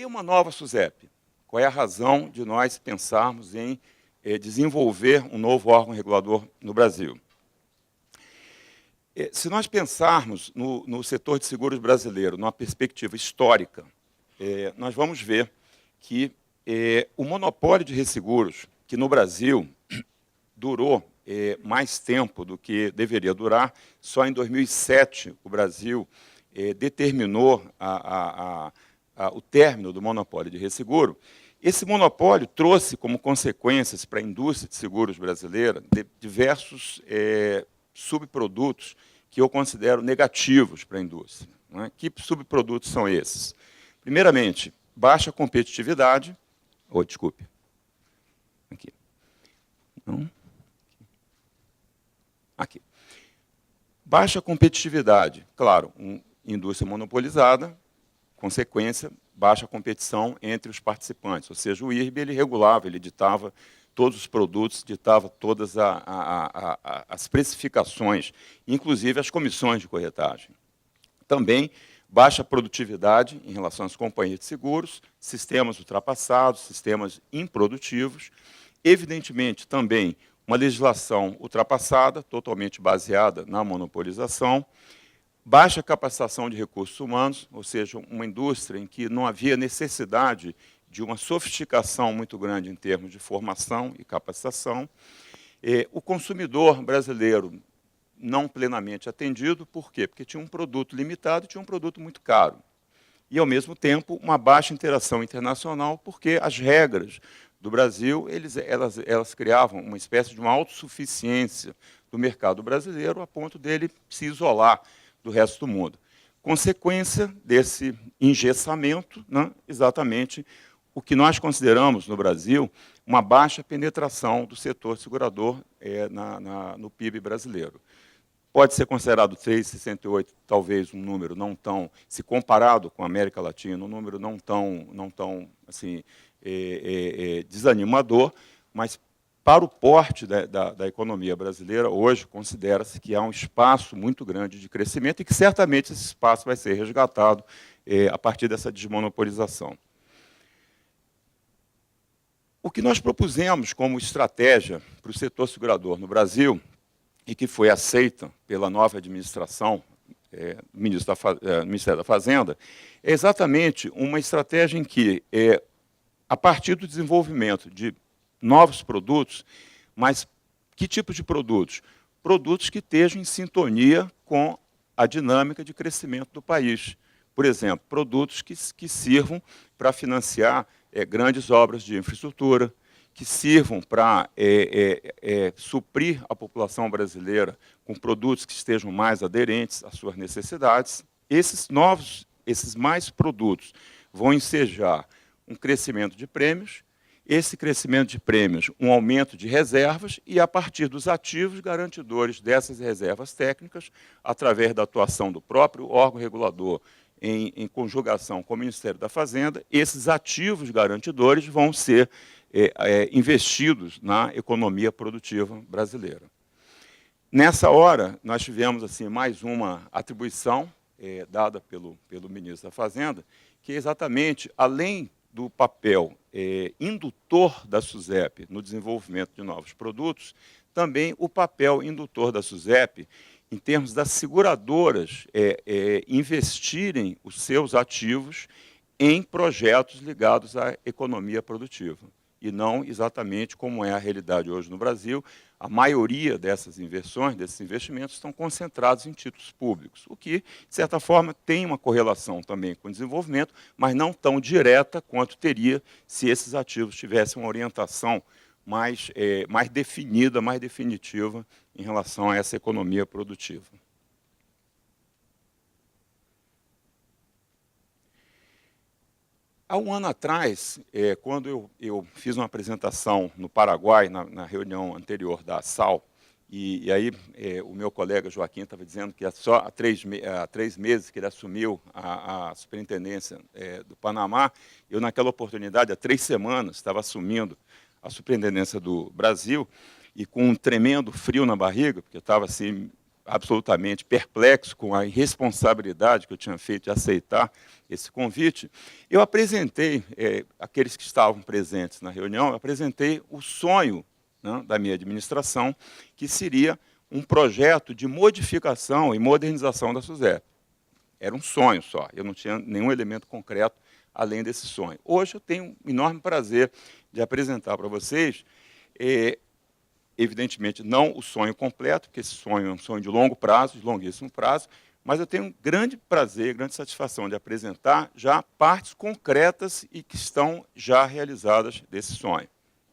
uma nova SUSEP? Qual é a razão de nós pensarmos em desenvolver um novo órgão regulador no Brasil? Se nós pensarmos no setor de seguros brasileiro, numa perspectiva histórica, nós vamos ver que o monopólio de resseguros, que no Brasil durou mais tempo do que deveria durar, só em 2007 o Brasil determinou o término do monopólio de resseguro. Esse monopólio trouxe como consequências para a indústria de seguros brasileira diversos subprodutos que eu considero negativos para a indústria. Não é? Que subprodutos são esses? Primeiramente, baixa competitividade. Desculpe. Aqui. Não. Aqui. Baixa competitividade. Claro, indústria monopolizada, consequência, baixa competição entre os participantes. Ou seja, o IRB ele regulava, ele ditava todos os produtos, ditava todas as precificações, inclusive as comissões de corretagem. Também baixa produtividade em relação às companhias de seguros, sistemas ultrapassados, sistemas improdutivos. Evidentemente, também uma legislação ultrapassada, totalmente baseada na monopolização, baixa capacitação de recursos humanos, ou seja, uma indústria em que não havia necessidade de uma sofisticação muito grande em termos de formação e capacitação. O consumidor brasileiro não plenamente atendido, por quê? Porque tinha um produto limitado e tinha um produto muito caro. E, ao mesmo tempo, uma baixa interação internacional, porque as regras do Brasil elas criavam uma espécie de uma autossuficiência do mercado brasileiro, a ponto dele se isolar do resto do mundo. Consequência desse engessamento, né, exatamente o que nós consideramos no Brasil uma baixa penetração do setor segurador no PIB brasileiro. Pode ser considerado 3,68, talvez um número não tão, se comparado com a América Latina, um número não tão assim, desanimador, mas para o porte da economia brasileira, hoje, considera-se que há um espaço muito grande de crescimento e que, certamente, esse espaço vai ser resgatado a partir dessa desmonopolização. O que nós propusemos como estratégia para o setor segurador no Brasil, e que foi aceita pela nova administração do Ministério da Fazenda, é exatamente uma estratégia em que, a partir do desenvolvimento de novos produtos, mas que tipo de produtos? Produtos que estejam em sintonia com a dinâmica de crescimento do país. Por exemplo, produtos que sirvam para financiar grandes obras de infraestrutura, que sirvam para suprir a população brasileira com produtos que estejam mais aderentes às suas necessidades. Esses mais produtos vão ensejar um crescimento de prêmios, esse crescimento de prêmios, um aumento de reservas e, a partir dos ativos garantidores dessas reservas técnicas, através da atuação do próprio órgão regulador em conjugação com o Ministério da Fazenda, esses ativos garantidores vão ser investidos na economia produtiva brasileira. Nessa hora, nós tivemos assim, mais uma atribuição dada pelo ministro da Fazenda, que é exatamente, além do papel indutor da SUSEP no desenvolvimento de novos produtos, também o papel indutor da SUSEP em termos das seguradoras investirem os seus ativos em projetos ligados à economia produtiva. E não exatamente como é a realidade hoje no Brasil, a maioria dessas inversões, desses investimentos, estão concentrados em títulos públicos, o que, de certa forma, tem uma correlação também com o desenvolvimento, mas não tão direta quanto teria se esses ativos tivessem uma orientação mais definida, mais definitiva em relação a essa economia produtiva. Há um ano atrás, quando eu fiz uma apresentação no Paraguai, na reunião anterior da ASAL, e aí o meu colega Joaquim estava dizendo que só há 3 meses que ele assumiu a superintendência do Panamá, eu, naquela oportunidade, há 3 semanas, estava assumindo a superintendência do Brasil, e com um tremendo frio na barriga, porque eu estava assim, absolutamente perplexo com a irresponsabilidade que eu tinha feito de aceitar esse convite, eu apresentei, aqueles que estavam presentes na reunião, eu apresentei o sonho, né, da minha administração, que seria um projeto de modificação e modernização da SUSEP. Era um sonho só, eu não tinha nenhum elemento concreto além desse sonho. Hoje eu tenho um enorme prazer de apresentar para vocês, evidentemente não o sonho completo, porque esse sonho é um sonho de longo prazo, de longuíssimo prazo, mas eu tenho um grande prazer, grande satisfação de apresentar já partes concretas e que estão já realizadas desse sonho.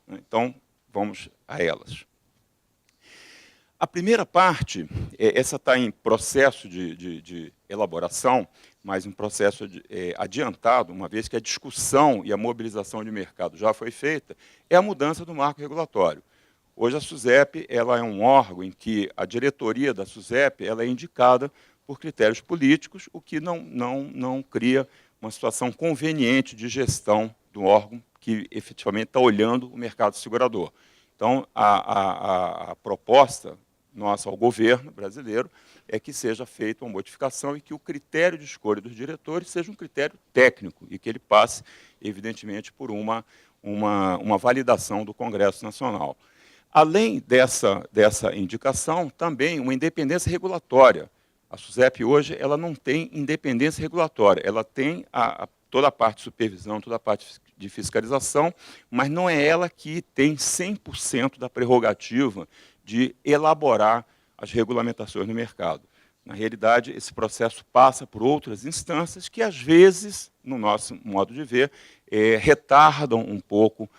Então, vamos a elas. A primeira parte, essa está em processo de elaboração, mas um processo adiantado, uma vez que a discussão e a mobilização de mercado já foi feita, é a mudança do marco regulatório. Hoje a SUSEP ela é um órgão em que a diretoria da SUSEP ela é indicada por critérios políticos, o que não cria uma situação conveniente de gestão do órgão que efetivamente está olhando o mercado segurador. Então, a proposta nossa ao governo brasileiro é que seja feita uma modificação e que o critério de escolha dos diretores seja um critério técnico e que ele passe, evidentemente, por uma validação do Congresso Nacional. Além dessa indicação, também uma independência regulatória. A SUSEP hoje ela não tem independência regulatória, ela tem toda a parte de supervisão, toda a parte de fiscalização, mas não é ela que tem 100% da prerrogativa de elaborar as regulamentações no mercado. Na realidade, esse processo passa por outras instâncias que, às vezes, no nosso modo de ver, retardam um pouco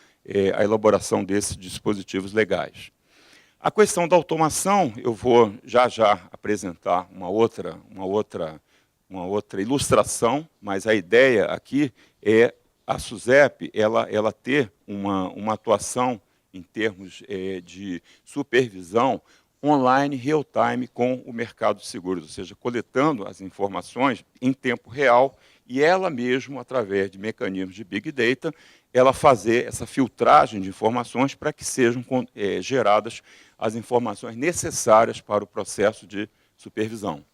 a elaboração desses dispositivos legais. A questão da automação, eu vou já apresentar uma outra ilustração, mas a ideia aqui é a SUSEP ela ter uma atuação em termos de supervisão online, real-time, com o mercado de seguros, ou seja, coletando as informações em tempo real e ela mesma, através de mecanismos de Big Data, ela fazer essa filtragem de informações para que sejam geradas as informações necessárias para o processo de supervisão.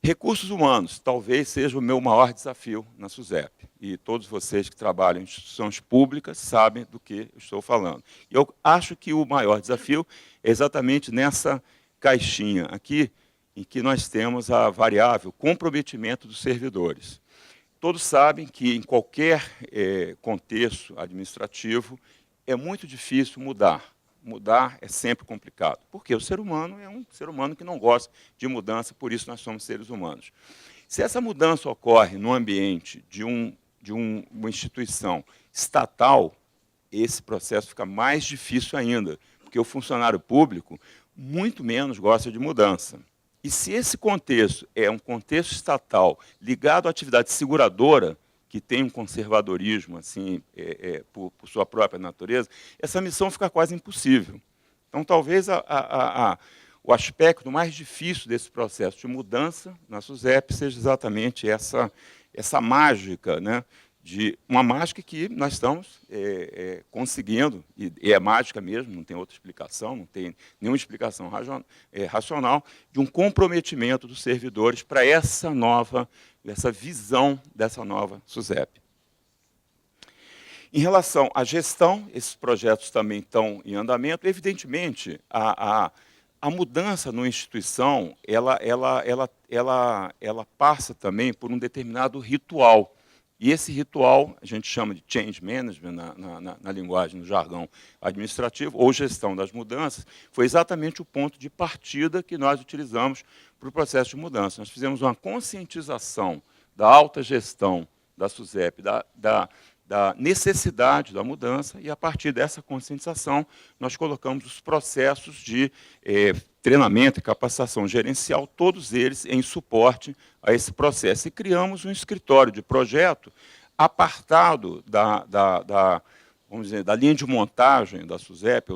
Recursos humanos, talvez seja o meu maior desafio na SUSEP. E todos vocês que trabalham em instituições públicas sabem do que eu estou falando. Eu acho que o maior desafio é exatamente nessa caixinha aqui, em que nós temos a variável comprometimento dos servidores. Todos sabem que em qualquer contexto administrativo é muito difícil mudar. Mudar é sempre complicado, porque o ser humano é um ser humano que não gosta de mudança, por isso nós somos seres humanos. Se essa mudança ocorre no ambiente de uma instituição estatal, esse processo fica mais difícil ainda, porque o funcionário público muito menos gosta de mudança. E se esse contexto é um contexto estatal ligado à atividade seguradora, que tem um conservadorismo assim, por sua própria natureza, essa missão fica quase impossível. Então, talvez o aspecto mais difícil desse processo de mudança na SUSEP seja exatamente essa mágica, né, uma mágica que nós estamos conseguindo, e é mágica mesmo, não tem outra explicação, não tem nenhuma explicação racional, de um comprometimento dos servidores para essa visão dessa nova SUSEP. Em relação à gestão, esses projetos também estão em andamento. Evidentemente, a mudança numa instituição, ela passa também por um determinado ritual. E esse ritual, a gente chama de change management, na linguagem, no jargão administrativo, ou gestão das mudanças, foi exatamente o ponto de partida que nós utilizamos para o processo de mudança. Nós fizemos uma conscientização da alta gestão da SUSEP, da necessidade da mudança, e, a partir dessa conscientização, nós colocamos os processos de treinamento e capacitação gerencial, todos eles em suporte a esse processo. E criamos um escritório de projeto apartado vamos dizer, da linha de montagem da SUSEP,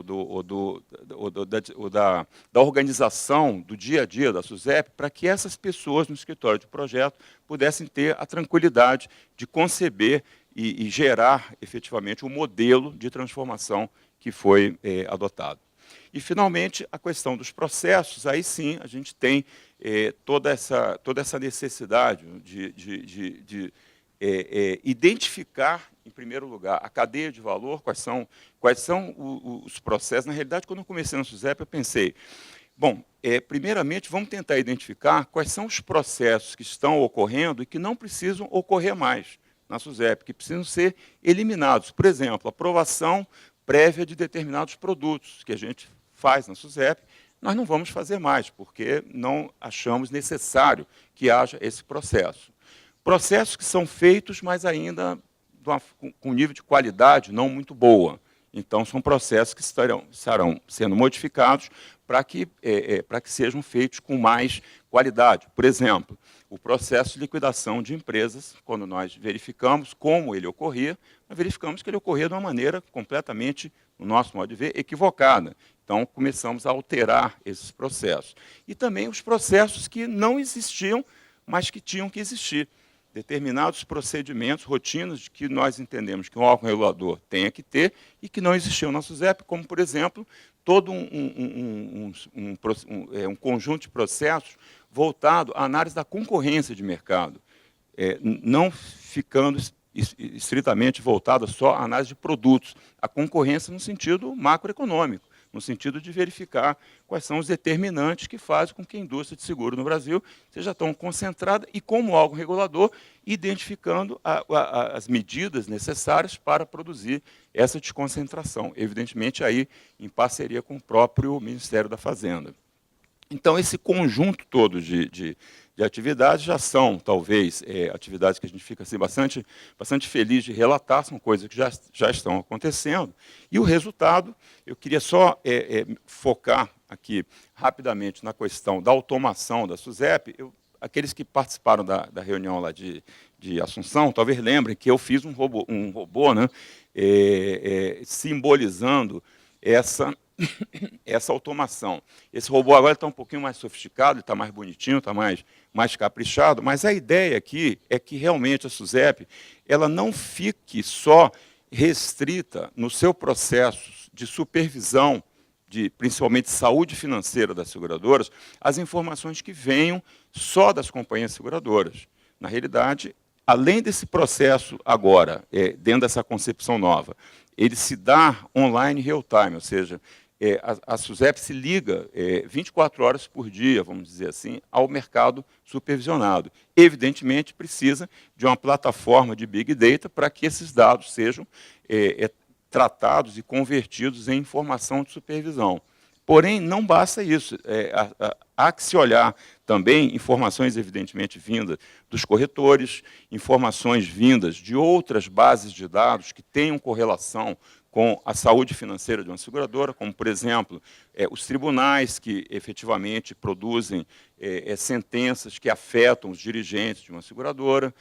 da organização do dia a dia da SUSEP, para que essas pessoas no escritório de projeto pudessem ter a tranquilidade de conceber e gerar, efetivamente, o modelo de transformação que foi adotado. E, finalmente, a questão dos processos, aí sim a gente tem toda essa necessidade de identificar, em primeiro lugar, a cadeia de valor, quais são os processos. Na realidade, quando eu comecei no SUSEP, eu pensei, bom, primeiramente, vamos tentar identificar quais são os processos que estão ocorrendo e que não precisam ocorrer mais na SUSEP, que precisam ser eliminados. Por exemplo, aprovação prévia de determinados produtos que a gente faz na SUSEP, nós não vamos fazer mais, porque não achamos necessário que haja esse processo. Processos que são feitos, mas ainda com nível de qualidade não muito boa. Então, são processos que estarão sendo modificados para que sejam feitos com mais qualidade. Por exemplo, o processo de liquidação de empresas, quando nós verificamos como ele ocorria, nós verificamos que ele ocorria de uma maneira completamente, no nosso modo de ver, equivocada. Então, começamos a alterar esses processos. E também os processos que não existiam, mas que tinham que existir. Determinados procedimentos, rotinas, que nós entendemos que um órgão regulador tenha que ter e que não existiam na SUSEP, como, por exemplo, todo um conjunto de processos voltado à análise da concorrência de mercado, não ficando estritamente voltada só à análise de produtos, a concorrência no sentido macroeconômico, no sentido de verificar quais são os determinantes que fazem com que a indústria de seguro no Brasil seja tão concentrada e, como órgão regulador, identificando as medidas necessárias para produzir essa desconcentração, evidentemente aí em parceria com o próprio Ministério da Fazenda. Então, esse conjunto todo de atividades já são, talvez, atividades que a gente fica assim, bastante feliz de relatar, são coisas que já estão acontecendo. E o resultado, eu queria só focar aqui rapidamente na questão da automação da SUSEP. Aqueles que participaram da reunião lá de Assunção, talvez lembrem que eu fiz um robô, né, simbolizando essa automação. Esse robô agora está um pouquinho mais sofisticado, está mais bonitinho, está mais caprichado, mas a ideia aqui é que realmente a SUSEP ela não fique só restrita no seu processo de supervisão, principalmente saúde financeira das seguradoras, as informações que venham só das companhias seguradoras. Na realidade, além desse processo agora, dentro dessa concepção nova, ele se dá online real-time, ou seja, a SUSEP se liga 24 horas por dia, vamos dizer assim, ao mercado supervisionado. Evidentemente, precisa de uma plataforma de Big Data para que esses dados sejam tratados e convertidos em informação de supervisão. Porém, não basta isso. Há que se olhar também informações, evidentemente, vindas dos corretores, informações vindas de outras bases de dados que tenham correlação com a saúde financeira de uma seguradora, como, por exemplo, os tribunais que efetivamente produzem sentenças que afetam os dirigentes de uma seguradora,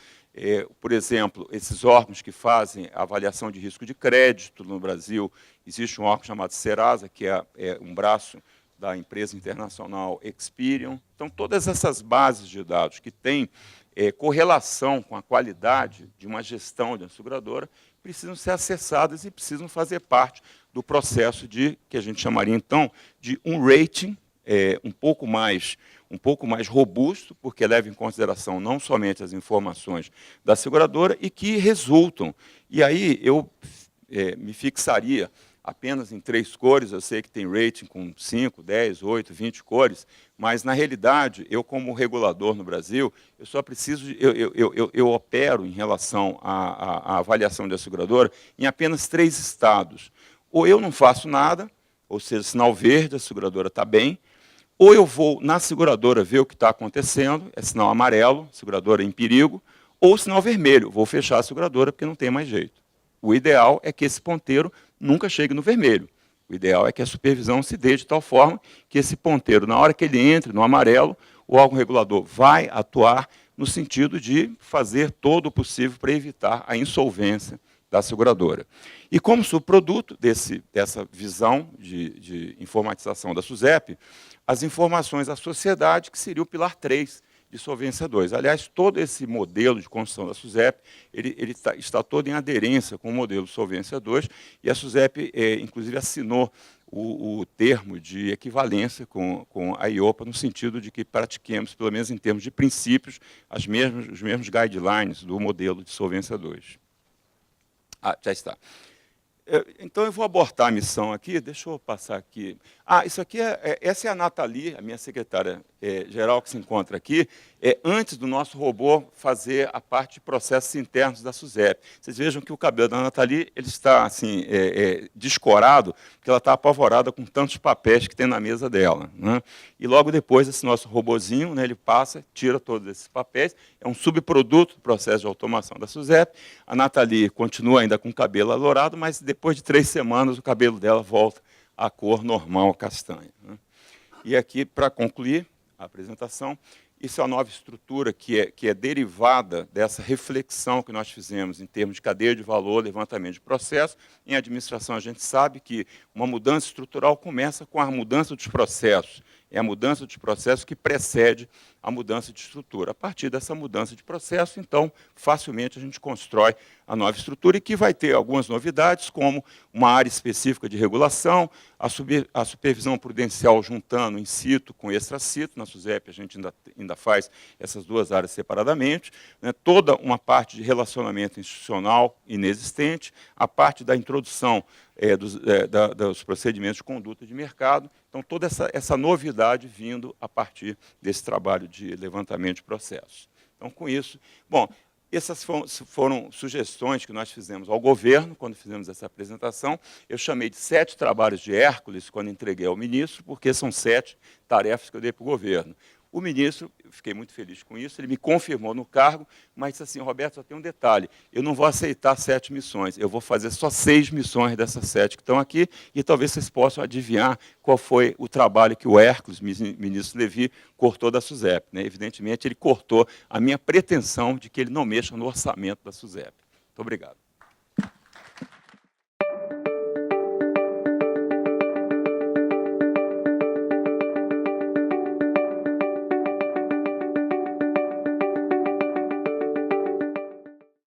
por exemplo, esses órgãos que fazem a avaliação de risco de crédito no Brasil. Existe um órgão chamado Serasa, que é um braço da empresa internacional Experian. Então, todas essas bases de dados que têm correlação com a qualidade de uma gestão de uma seguradora precisam ser acessadas e precisam fazer parte do processo que a gente chamaria, então, de um rating um pouco mais robusto, porque leva em consideração não somente as informações da seguradora e que resultam. E aí eu me fixaria apenas em 3 cores, eu sei que tem rating com 5, 10, 8, 20 cores, mas, na realidade, eu, como regulador no Brasil, eu só preciso, eu opero em relação à avaliação da seguradora em apenas 3 estados. Ou eu não faço nada, ou seja, sinal verde, a seguradora está bem, ou eu vou na seguradora ver o que está acontecendo, é sinal amarelo, seguradora em perigo, ou sinal vermelho, vou fechar a seguradora porque não tem mais jeito. O ideal é que esse ponteiro nunca chegue no vermelho. O ideal é que a supervisão se dê de tal forma que esse ponteiro, na hora que ele entre no amarelo, o órgão regulador vai atuar no sentido de fazer todo o possível para evitar a insolvência da seguradora. E como subproduto dessa visão de informatização da SUSEP, as informações à sociedade, que seria o pilar 3 de Solvência 2. Aliás, todo esse modelo de construção da SUSEP ele está todo em aderência com o modelo Solvência 2, e a SUSEP, inclusive, assinou o termo de equivalência com a IOPA, no sentido de que pratiquemos, pelo menos em termos de princípios, os mesmos guidelines do modelo de Solvência 2. Já está. Então, eu vou abortar a missão aqui, deixa eu passar aqui. Isso aqui essa é a Nathalie, a minha secretária geral, que se encontra aqui, antes do nosso robô fazer a parte de processos internos da SUSEP. Vocês vejam que o cabelo da Nathalie ele está assim, descorado, porque ela está apavorada com tantos papéis que tem na mesa dela, né? E logo depois, esse nosso robozinho, né, ele passa, tira todos esses papéis, é um subproduto do processo de automação da SUSEP. A Nathalie continua ainda com o cabelo alourado, mas depois de 3 semanas o cabelo dela volta à cor normal, castanha, né? E aqui, para concluir a apresentação, isso é uma nova estrutura que é derivada dessa reflexão que nós fizemos em termos de cadeia de valor, levantamento de processo. Em administração, a gente sabe que uma mudança estrutural começa com a mudança dos processos. É a mudança dos processos que precede a mudança de estrutura. A partir dessa mudança de processo, então, facilmente a gente constrói a nova estrutura e que vai ter algumas novidades, como uma área específica de regulação, a supervisão prudencial juntando in situ com extra-situ. Na SUSEP a gente ainda faz essas duas áreas separadamente, né? Toda uma parte de relacionamento institucional inexistente, a parte da introdução dos procedimentos de conduta de mercado. Então, toda essa novidade vindo a partir desse trabalho de levantamento de processos. Então, com isso, bom, essas foram sugestões que nós fizemos ao governo, quando fizemos essa apresentação. Eu chamei de 7 trabalhos de Hércules, quando entreguei ao ministro, porque são 7 tarefas que eu dei para o governo. O ministro, eu fiquei muito feliz com isso, ele me confirmou no cargo, mas disse assim: Roberto, só tem um detalhe, eu não vou aceitar 7 missões, eu vou fazer só 6 missões dessas 7 que estão aqui, e talvez vocês possam adivinhar qual foi o trabalho que o Hércules, ministro Levi, cortou da SUSEP, né? Evidentemente, ele cortou a minha pretensão de que ele não mexa no orçamento da SUSEP. Muito obrigado.